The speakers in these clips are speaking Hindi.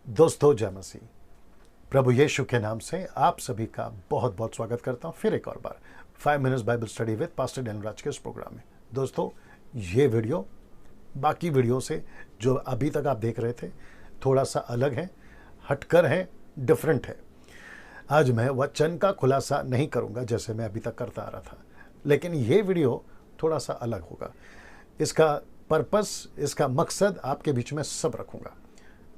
दोस्तों, जय मसीह। प्रभु यीशु के नाम से आप सभी का बहुत बहुत स्वागत करता हूँ फिर एक और बार 5 minutes Bible study with pastor Daniel Raj के इस प्रोग्राम में। दोस्तों, ये वीडियो बाकी वीडियो से जो अभी तक आप देख रहे थे थोड़ा सा अलग है, हटकर है, डिफरेंट है। आज मैं वचन का खुलासा नहीं करूँगा जैसे मैं अभी तक करता आ रहा था, लेकिन ये वीडियो थोड़ा सा अलग होगा। इसका पर्पस, इसका मकसद आपके बीच में सब रखूँगा।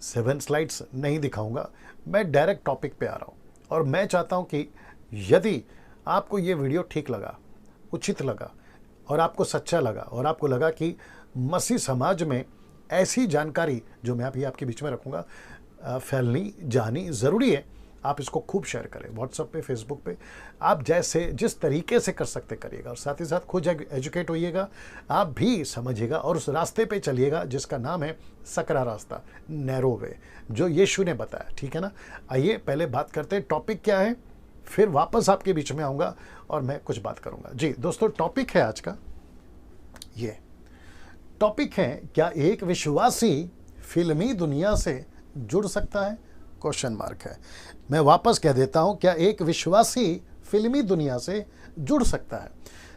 7 स्लाइड्स नहीं दिखाऊंगा, मैं डायरेक्ट टॉपिक पे आ रहा हूँ। और मैं चाहता हूँ कि यदि आपको ये वीडियो ठीक लगा, उचित लगा और आपको सच्चा लगा और आपको लगा कि मसीह समाज में ऐसी जानकारी जो मैं अभी आपके बीच में रखूँगा फैलनी जानी ज़रूरी है, आप इसको खूब शेयर करें। व्हाट्सएप पे, फेसबुक पे, आप जैसे जिस तरीके से कर सकते करिएगा। और साथ ही साथ खुद एजुकेट होइएगा, आप भी समझिएगा और उस रास्ते पे चलिएगा जिसका नाम है सकरा रास्ता, नैरो वे, जो यीशु ने बताया। ठीक है ना। आइए पहले बात करते हैं टॉपिक क्या है, फिर वापस आपके बीच में आऊँगा और मैं कुछ बात करूँगा। जी दोस्तों, टॉपिक है आज का ये टॉपिक है, क्या एक विश्वासी फिल्मी दुनिया से जुड़ सकता है? क्वेश्चन मार्क है। मैं वापस कह देता हूं, क्या एक विश्वासी फिल्मी दुनिया से जुड़ सकता है?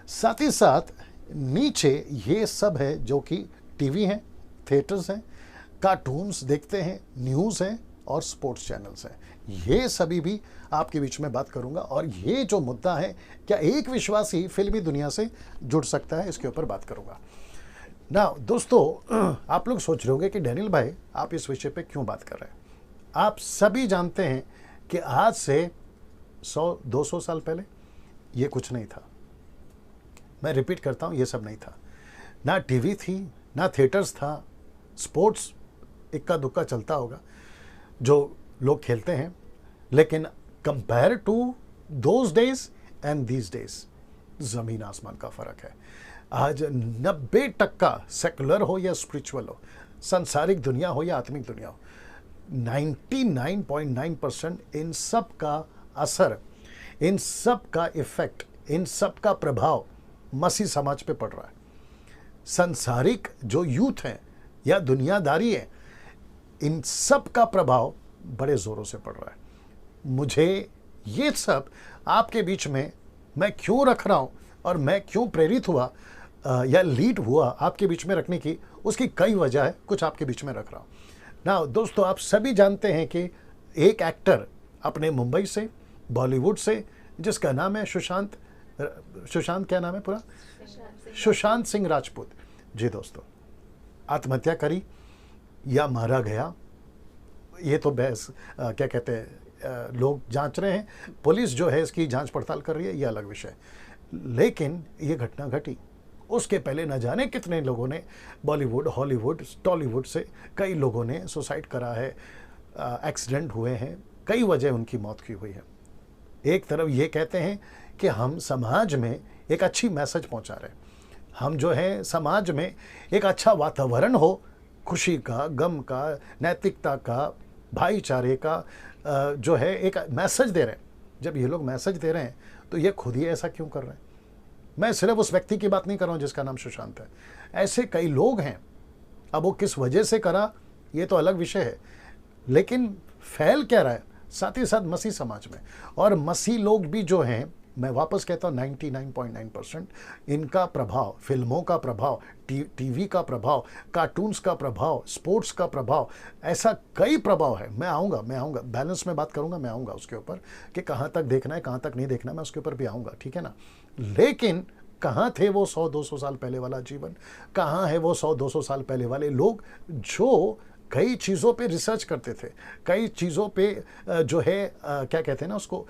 साथ ही साथ नीचे ये सब है जो कि टीवी हैं, थिएटर्स हैं, कार्टून्स देखते हैं, न्यूज़ हैं और स्पोर्ट्स चैनल्स हैं। ये सभी भी आपके बीच में बात करूंगा। और ये जो मुद्दा है, क्या एक विश्वासी फिल्मी दुनिया से जुड़ सकता है, इसके ऊपर बात करूंगा ना। दोस्तों, आप लोग सोच रहे होंगे कि डैनियल भाई आप इस विषय पे क्यों बात कर रहे हैं। आप सभी जानते हैं कि आज से 100-200 साल पहले ये कुछ नहीं था। मैं रिपीट करता हूँ, ये सब नहीं था। ना टीवी थी, ना थिएटर्स था, स्पोर्ट्स इक्का दुक्का चलता होगा जो लोग खेलते हैं, लेकिन compare to those days and these days ज़मीन आसमान का फ़र्क है। आज 90% सेकुलर हो या स्पिरिचुअल हो, सांसारिक दुनिया हो या आत्मिक दुनिया हो, 99.9% इन सब का असर, इन सब का इफेक्ट, इन सब का प्रभाव मसीह समाज पे पड़ रहा है। संसारिक जो यूथ है या दुनियादारी है, इन सब का प्रभाव बड़े ज़ोरों से पड़ रहा है। मुझे ये सब आपके बीच में मैं क्यों रख रहा हूँ और मैं क्यों प्रेरित हुआ या लीड हुआ आपके बीच में रखने की, उसकी कई वजह है, कुछ आपके बीच में रख रहा हूँ ना। दोस्तों, आप सभी जानते हैं कि एक एक्टर अपने मुंबई से, बॉलीवुड से, जिसका नाम है सुशांत क्या नाम है पूरा? सुशांत सिंह राजपूत। जी दोस्तों, आत्महत्या करी या मारा गया, ये तो बहस क्या कहते हैं, लोग जांच रहे हैं, पुलिस जो है इसकी जांच पड़ताल कर रही है, ये अलग विषय। लेकिन ये घटना घटी, उसके पहले न जाने कितने लोगों ने बॉलीवुड, हॉलीवुड, टॉलीवुड से कई लोगों ने सुसाइड करा है, एक्सीडेंट हुए हैं, कई वजह उनकी मौत की हुई है। एक तरफ ये कहते हैं कि हम समाज में एक अच्छी मैसेज पहुंचा रहे हैं, हम जो है समाज में एक अच्छा वातावरण हो, खुशी का, गम का, नैतिकता का, भाईचारे का जो है एक मैसेज दे रहे हैं। जब ये लोग मैसेज दे रहे हैं तो ये खुद ही ऐसा क्यों कर रहे हैं? मैं सिर्फ उस व्यक्ति की बात नहीं कर रहा हूँ जिसका नाम सुशांत है, ऐसे कई लोग हैं। अब वो किस वजह से करा ये तो अलग विषय है, लेकिन फैल क्या रहा है साथ ही साथ मसीह समाज में। और मसीह लोग भी जो हैं, मैं वापस कहता हूँ 99.9% इनका प्रभाव, फिल्मों का प्रभाव, टीवी का प्रभाव, कार्टून्स का प्रभाव, स्पोर्ट्स का प्रभाव, ऐसा कई प्रभाव है। मैं आऊँगा बैलेंस में बात करूँगा, मैं आऊँगा उसके ऊपर कि कहाँ तक देखना है, कहाँ तक नहीं देखना, मैं उसके ऊपर भी आऊँगा, ठीक है ना। लेकिन कहाँ थे वो 100-200 साल पहले वाला जीवन? कहाँ है वो 100-200 साल पहले वाले लोग जो कई चीज़ों पे रिसर्च करते थे, कई चीज़ों पे जो है क्या कहते हैं ना उसको,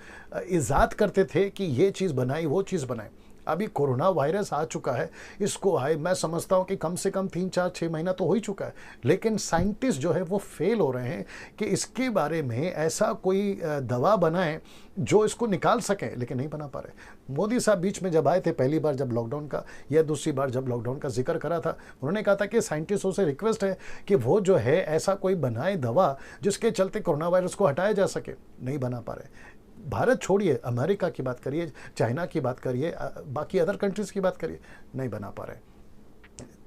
इजाद करते थे कि ये चीज़ बनाई, वो चीज़ बनाई। अभी कोरोना वायरस आ चुका है, इसको आए मैं समझता हूँ कि कम से कम 3-4-6 महीना तो हो ही चुका है, लेकिन साइंटिस्ट जो है वो फेल हो रहे हैं कि इसके बारे में ऐसा कोई दवा बनाए जो इसको निकाल सके, लेकिन नहीं बना पा रहे। मोदी साहब बीच में जब आए थे पहली बार, जब लॉकडाउन का या दूसरी बार जब लॉकडाउन का जिक्र करा था, उन्होंने कहा था कि साइंटिस्टों से रिक्वेस्ट है कि वो जो है ऐसा कोई बनाए दवा जिसके चलते कोरोना वायरस को हटाया जा सके। नहीं बना पा रहे। भारत छोड़िए, अमेरिका की बात करिए, चाइना की बात करिए, बाकी अदर कंट्रीज़ की बात करिए, नहीं बना पा रहे।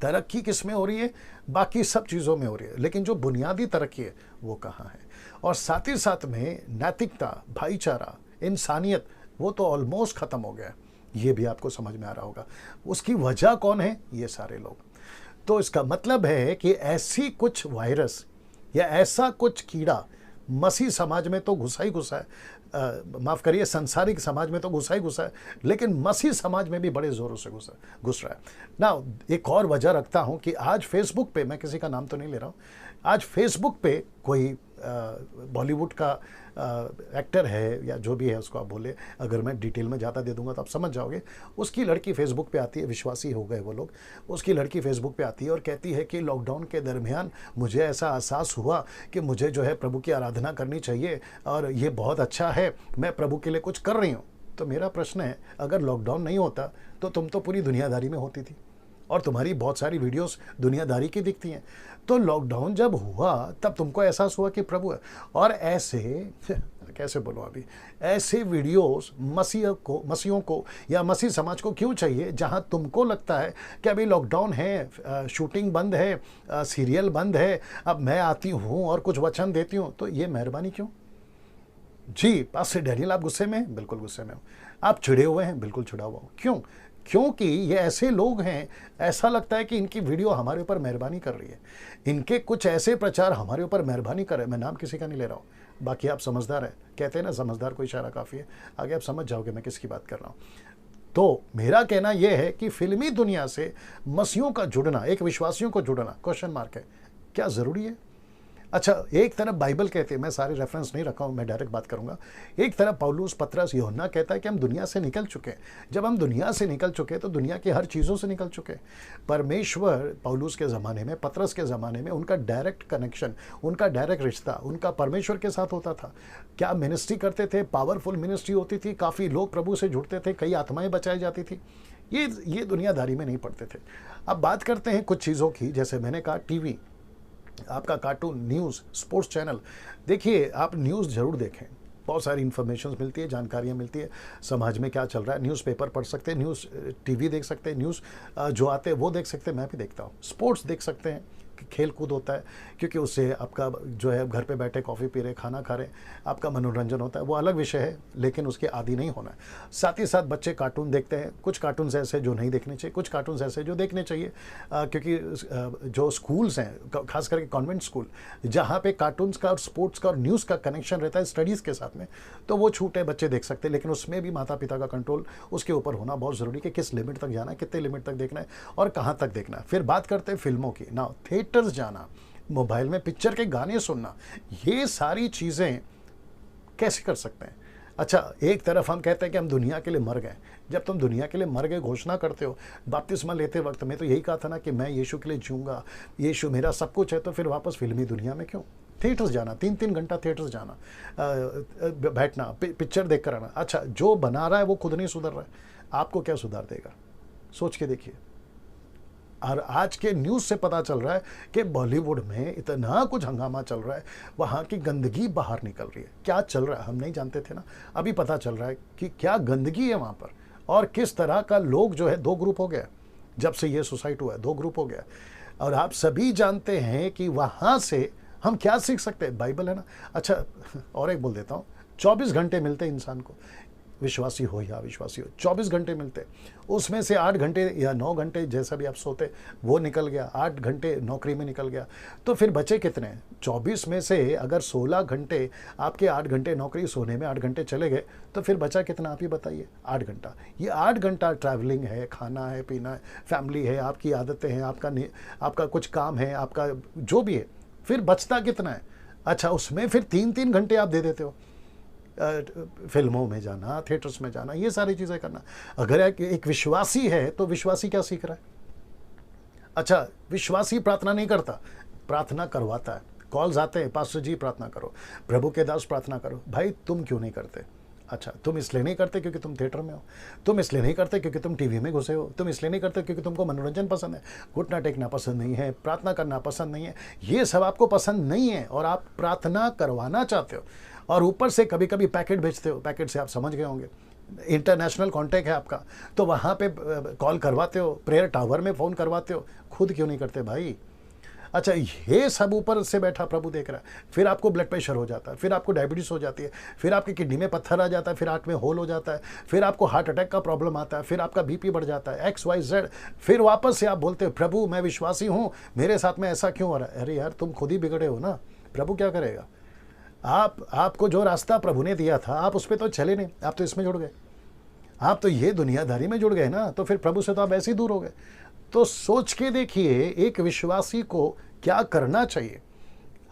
तरक्की किस में हो रही है? बाकी सब चीज़ों में हो रही है, लेकिन जो बुनियादी तरक्की है वो कहाँ है? और साथ ही साथ में नैतिकता, भाईचारा, इंसानियत, वो तो ऑलमोस्ट ख़त्म हो गया है। ये भी आपको समझ में आ रहा होगा। उसकी वजह कौन है? ये सारे लोग। तो इसका मतलब है कि ऐसी कुछ वायरस या ऐसा कुछ कीड़ा मसीह समाज में तो घुसा ही घुसा है, माफ़ करिए, संसारिक समाज में तो घुसा ही घुसा है, लेकिन मसीह समाज में भी बड़े ज़ोरों से घुस रहा है ना। एक और वजह रखता हूं कि आज फेसबुक पे, मैं किसी का नाम तो नहीं ले रहा हूं, आज फेसबुक पे कोई बॉलीवुड का एक्टर है या जो भी है उसको आप बोले, अगर मैं डिटेल में ज़्यादा दे दूंगा तो आप समझ जाओगे। उसकी लड़की फेसबुक पे आती है, विश्वासी हो गए वो लोग। उसकी लड़की फेसबुक पे आती है और कहती है कि लॉकडाउन के दरमियान मुझे ऐसा एहसास हुआ कि मुझे जो है प्रभु की आराधना करनी चाहिए और ये बहुत अच्छा है, मैं प्रभु के लिए कुछ कर रही हूँ। तो मेरा प्रश्न है, अगर लॉकडाउन नहीं होता तो तुम तो पूरी दुनियादारी में होती थी और तुम्हारी बहुत सारी वीडियोस दुनियादारी की दिखती हैं। तो लॉकडाउन जब हुआ तब तुमको एहसास हुआ कि प्रभु है। और ऐसे कैसे बोलो, अभी ऐसे वीडियोस मसीहों को या मसीह समाज को क्यों चाहिए, जहां तुमको लगता है कि अभी लॉकडाउन है, शूटिंग बंद है, सीरियल बंद है, अब मैं आती हूं और कुछ वचन देती हूं। तो ये मेहरबानी क्यों? जी पास्टर डैनियल, आप गुस्से में हैं? बिल्कुल गुस्से में हूं। आप चिढ़े हुए हैं? बिल्कुल चिढ़ा हुआ हूं। क्यों? क्योंकि ये ऐसे लोग हैं, ऐसा लगता है कि इनकी वीडियो हमारे ऊपर मेहरबानी कर रही है, इनके कुछ ऐसे प्रचार हमारे ऊपर मेहरबानी कर रहे हैं। मैं नाम किसी का नहीं ले रहा हूँ, बाकी आप समझदार हैं, कहते हैं ना समझदार को इशारा काफ़ी है, आगे आप समझ जाओगे मैं किसकी बात कर रहा हूँ। तो मेरा कहना यह है कि फिल्मी दुनिया से मसीहों का जुड़ना, एक विश्वासियों को जुड़ना, क्वेश्चन मार्क है, क्या ज़रूरी है? अच्छा, एक तरफ बाइबल कहते हैं, मैं सारे रेफरेंस नहीं रखा हूँ, मैं डायरेक्ट बात करूंगा। एक तरफ पौलुस, पतरस, यूहन्ना कहता है कि हम दुनिया से निकल चुके हैं। जब हम दुनिया से निकल चुके हैं तो दुनिया की हर चीज़ों से निकल चुके हैं। परमेश्वर पौलुस के ज़माने में, पतरस के ज़माने में उनका डायरेक्ट कनेक्शन, उनका डायरेक्ट रिश्ता उनका परमेश्वर के साथ होता था। क्या मिनिस्ट्री करते थे, पावरफुल मिनिस्ट्री होती थी, काफ़ी लोग प्रभु से जुड़ते थे, कई आत्माएँ बचाई जाती थी। ये दुनियादारी में नहीं पड़ते थे। अब बात करते हैं कुछ चीज़ों की, जैसे मैंने कहा टीवी, आपका कार्टून, न्यूज़, स्पोर्ट्स चैनल। देखिए, आप न्यूज़ ज़रूर देखें, बहुत सारी इन्फॉर्मेशन मिलती है, जानकारियाँ मिलती है, समाज में क्या चल रहा है। न्यूज़पेपर पढ़ सकते हैं, न्यूज़ टीवी देख सकते हैं, न्यूज़ जो आते हैं वो देख सकते हैं, मैं भी देखता हूँ। स्पोर्ट्स देख सकते हैं, खेल कूद होता है, क्योंकि उससे आपका जो है घर पे बैठे कॉफ़ी पी रहे, खाना खा रहे, आपका मनोरंजन होता है, वो अलग विषय है, लेकिन उसके आदी नहीं होना है। साथ ही साथ बच्चे कार्टून देखते हैं, कुछ कार्टून्स ऐसे जो नहीं देखने चाहिए, कुछ कार्टून्स ऐसे जो देखने चाहिए, क्योंकि जो स्कूल्स हैं, खास करके कॉन्वेंट स्कूल, जहाँ पे कार्टून्स का और स्पोर्ट्स का और न्यूज़ का कनेक्शन रहता है स्टडीज़ के साथ में, तो वो छूटे बच्चे देख सकते हैं, लेकिन उसमें भी माता पिता का कंट्रोल उसके ऊपर होना बहुत ज़रूरी है कि किस लिमिट तक जाना है, कितने लिमिट तक देखना है और कहाँ तक देखना है। फिर बात करते हैं फिल्मों की ना, थिएटर्स जाना, मोबाइल में पिक्चर के गाने सुनना, ये सारी चीज़ें कैसे कर सकते हैं? अच्छा, एक तरफ हम कहते हैं कि हम दुनिया के लिए मर गए। जब तुम दुनिया के लिए मर गए घोषणा करते हो, बपतिस्मा लेते वक्त में तो यही कहा था ना कि मैं यीशु के लिए जीऊँगा, यीशु मेरा सब कुछ है, तो फिर वापस फिल्मी दुनिया में क्यों? थिएटर्स जाना, 3-3 घंटा थिएटर्स जाना, बैठना, पिक्चर देख कर आना। अच्छा, जो बना रहा है वो खुद नहीं सुधर रहा है, आपको क्या सुधार देगा? सोच के देखिए। और आज के न्यूज़ से पता चल रहा है कि बॉलीवुड में इतना कुछ हंगामा चल रहा है, वहाँ की गंदगी बाहर निकल रही है। क्या चल रहा है हम नहीं जानते थे ना, अभी पता चल रहा है कि क्या गंदगी है वहाँ पर और किस तरह का लोग जो है 2 ग्रुप हो गया। जब से ये सुसाइड हुआ है 2 ग्रुप हो गया। और आप सभी जानते हैं कि वहाँ से हम क्या सीख सकते हैं? बाइबल है ना। अच्छा, और एक बोल देता हूँ, 24 घंटे मिलते हैं इंसान को, विश्वासी हो या अविश्वासी हो, 24 घंटे मिलते, उसमें से 8 घंटे या 9 घंटे जैसा भी आप सोते वो निकल गया, 8 घंटे नौकरी में निकल गया, तो फिर बचे कितने? 24 में से अगर 16 घंटे आपके 8 घंटे नौकरी, सोने में 8 घंटे चले गए, तो फिर बचा कितना आप ही बताइए? 8 घंटा। ये 8 घंटा ट्रैवलिंग है, खाना है, पीना है, फैमिली है, आपकी आदतें हैं, आपका कुछ काम है, आपका जो भी है, फिर बचता कितना है? अच्छा, उसमें फिर 3-3 घंटे आप दे देते हो फिल्मों में जाना, थिएटर्स में जाना, ये सारी चीज़ें करना। अगर एक विश्वासी है तो विश्वासी क्या सीख रहा है? अच्छा, विश्वासी प्रार्थना नहीं करता, प्रार्थना करवाता है। कॉल्स आते हैं, पास्टर जी प्रार्थना करो, प्रभु के दास प्रार्थना करो। भाई तुम क्यों नहीं करते? अच्छा, तुम इसलिए नहीं करते क्योंकि तुम थिएटर में हो, तुम इसलिए नहीं करते क्योंकि तुम टीवी में घुसे हो, तुम इसलिए नहीं करते क्योंकि तुमको मनोरंजन पसंद है, घुटना टेकना पसंद नहीं है, प्रार्थना करना पसंद नहीं है, ये सब आपको पसंद नहीं है और आप प्रार्थना करवाना चाहते हो और ऊपर से कभी कभी पैकेट भेजते हो। पैकेट से आप समझ गए होंगे, इंटरनेशनल कांटेक्ट है आपका, तो वहाँ पे कॉल करवाते हो, प्रेयर टावर में फ़ोन करवाते हो, खुद क्यों नहीं करते भाई? अच्छा, ये सब ऊपर से बैठा प्रभु देख रहा है। फिर आपको ब्लड प्रेशर हो जाता है, फिर आपको डायबिटीज़ हो जाती है, फिर आपकी किडनी में पत्थर आ जाता है, फिर आँख में होल हो जाता है, फिर आपको हार्ट अटैक का प्रॉब्लम आता है, फिर आपका बीपी बढ़ जाता है, XYZ। फिर वापस से आप बोलते हो प्रभु मैं विश्वासी हूँ, मेरे साथ में ऐसा क्यों हो रहा है? अरे यार, तुम खुद ही बिगड़े हो ना, प्रभु क्या करेगा? आपको जो रास्ता प्रभु ने दिया था, आप उस पर तो चले नहीं, आप तो इसमें जुड़ गए, आप तो ये दुनियादारी में जुड़ गए ना, तो फिर प्रभु से तो आप ऐसे ही दूर हो गए। तो सोच के देखिए, एक विश्वासी को क्या करना चाहिए।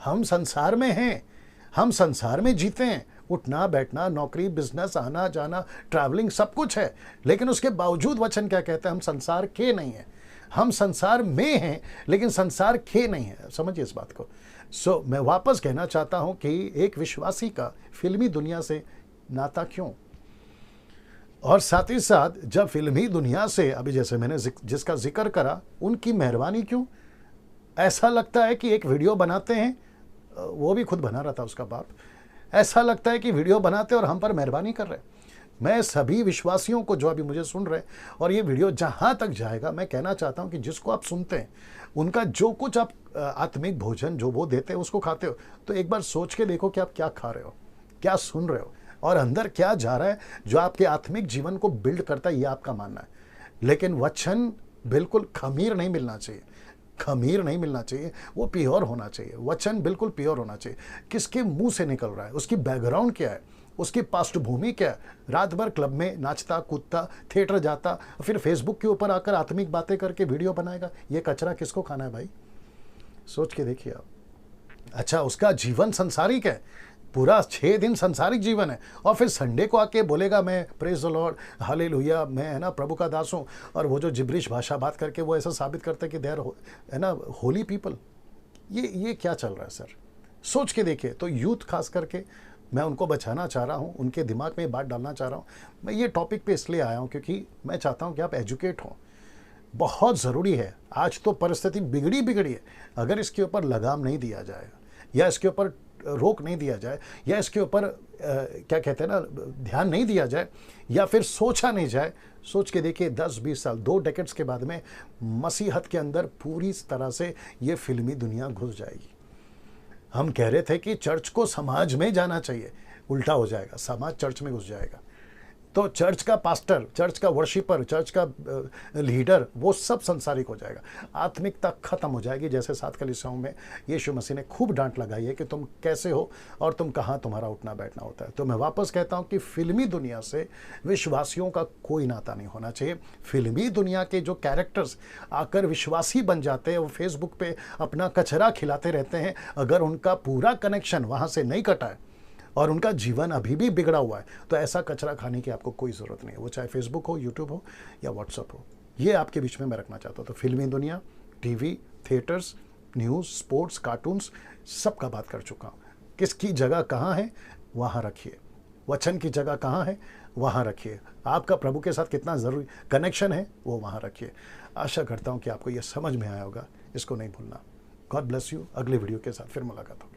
हम संसार में हैं, हम संसार में जीते हैं, उठना बैठना, नौकरी, बिजनेस, आना जाना, ट्रैवलिंग, सब कुछ है, लेकिन उसके बावजूद वचन क्या कहता है? हम संसार के नहीं हैं। हम संसार में हैं, लेकिन संसार के नहीं है। समझिए इस बात को। मैं वापस कहना चाहता हूं कि एक विश्वासी का फिल्मी दुनिया से नाता क्यों, और साथ ही साथ जब फिल्मी दुनिया से, अभी जैसे मैंने जिसका जिक्र करा, उनकी मेहरबानी क्यों? ऐसा लगता है कि एक वीडियो बनाते हैं, वो भी खुद बना रहा था उसका बाप, ऐसा लगता है कि वीडियो बनाते और हम पर मेहरबानी कर रहे हैं। मैं सभी विश्वासियों को जो अभी मुझे सुन रहे हैं, और ये वीडियो जहाँ तक जाएगा, मैं कहना चाहता हूँ कि जिसको आप सुनते हैं, उनका जो कुछ आप आत्मिक भोजन जो वो देते हैं उसको खाते हो, तो एक बार सोच के देखो कि आप क्या खा रहे हो, क्या सुन रहे हो, और अंदर क्या जा रहा है जो आपके आत्मिक जीवन को बिल्ड करता है, ये आपका मानना है। लेकिन वचन बिल्कुल खमीर नहीं मिलना चाहिए, खमीर नहीं मिलना चाहिए, वो प्योर होना चाहिए। वचन बिल्कुल प्योर होना चाहिए। किसके मुंह से निकल रहा है, उसकी बैकग्राउंड क्या है, उसकी पृष्ठभूमि क्या है। रात भर क्लब में नाचता कूदता, थिएटर जाता, फिर फेसबुक के ऊपर आकर आत्मिक बातें करके वीडियो बनाएगा, ये कचरा किसको खाना है भाई? सोच के देखिए आप। अच्छा, उसका जीवन संसारिक है, पूरा 6 दिन संसारिक जीवन है, और फिर संडे को आके बोलेगा मैं प्रेज द लॉर्ड, हालेलुया, मैं है ना प्रभु का दास हूँ, और वो जो जिब्रिश भाषा बात करके वो ऐसा साबित करते हैं कि दे आर है ना होली पीपल। ये क्या चल रहा है सर? सोच के देखिए। तो यूथ खास करके मैं उनको बचाना चाह रहा हूँ, उनके दिमाग में ये बात डालना चाह रहा हूँ। मैं ये टॉपिक पे इसलिए आया हूँ क्योंकि मैं चाहता हूँ कि आप एजुकेट हों, बहुत ज़रूरी है। आज तो परिस्थिति बिगड़ी है, अगर इसके ऊपर लगाम नहीं दिया जाएगा, या इसके ऊपर रोक नहीं दिया जाए, या इसके ऊपर क्या कहते हैं ना, ध्यान नहीं दिया जाए, या फिर सोचा नहीं जाए। सोच के देखिए 10-20 साल, 2 डेकेड्स के बाद में मसीहत के अंदर पूरी तरह से ये फिल्मी दुनिया घुस जाएगी। हम कह रहे थे कि चर्च को समाज में जाना चाहिए, उल्टा हो जाएगा, समाज चर्च में घुस जाएगा। तो चर्च का पास्टर, चर्च का वर्शिपर, चर्च का लीडर, वो सब संसारिक हो जाएगा, आत्मिकता खत्म हो जाएगी। जैसे 7 कलीसियाओं में यीशु मसीह ने खूब डांट लगाई है कि तुम कैसे हो और तुम कहाँ तुम्हारा उठना बैठना होता है। तो मैं वापस कहता हूँ कि फिल्मी दुनिया से विश्वासियों का कोई नाता नहीं होना चाहिए। फिल्मी दुनिया के जो कैरेक्टर्स आकर विश्वासी बन जाते हैं, वो फेसबुक पे अपना कचरा खिलाते रहते हैं, अगर उनका पूरा कनेक्शन वहाँ से नहीं कटा है और उनका जीवन अभी भी बिगड़ा हुआ है, तो ऐसा कचरा खाने की आपको कोई ज़रूरत नहीं है, वो चाहे फेसबुक हो, यूट्यूब हो या व्हाट्सअप हो। ये आपके बीच में मैं रखना चाहता हूँ। तो फिल्मी दुनिया, TV, theatres, news, sports, cartoons, सब का बात कर चुका हूँ। किसकी जगह कहाँ है वहाँ रखिए, वचन की जगह कहाँ है वहाँ रखिए, आपका प्रभु के साथ कितना ज़रूरी कनेक्शन है वो वहाँ रखिए। आशा करता हूँ कि आपको ये समझ में आया होगा, इसको नहीं भूलना। God bless you. अगले वीडियो के साथ फिर मुलाकात हो।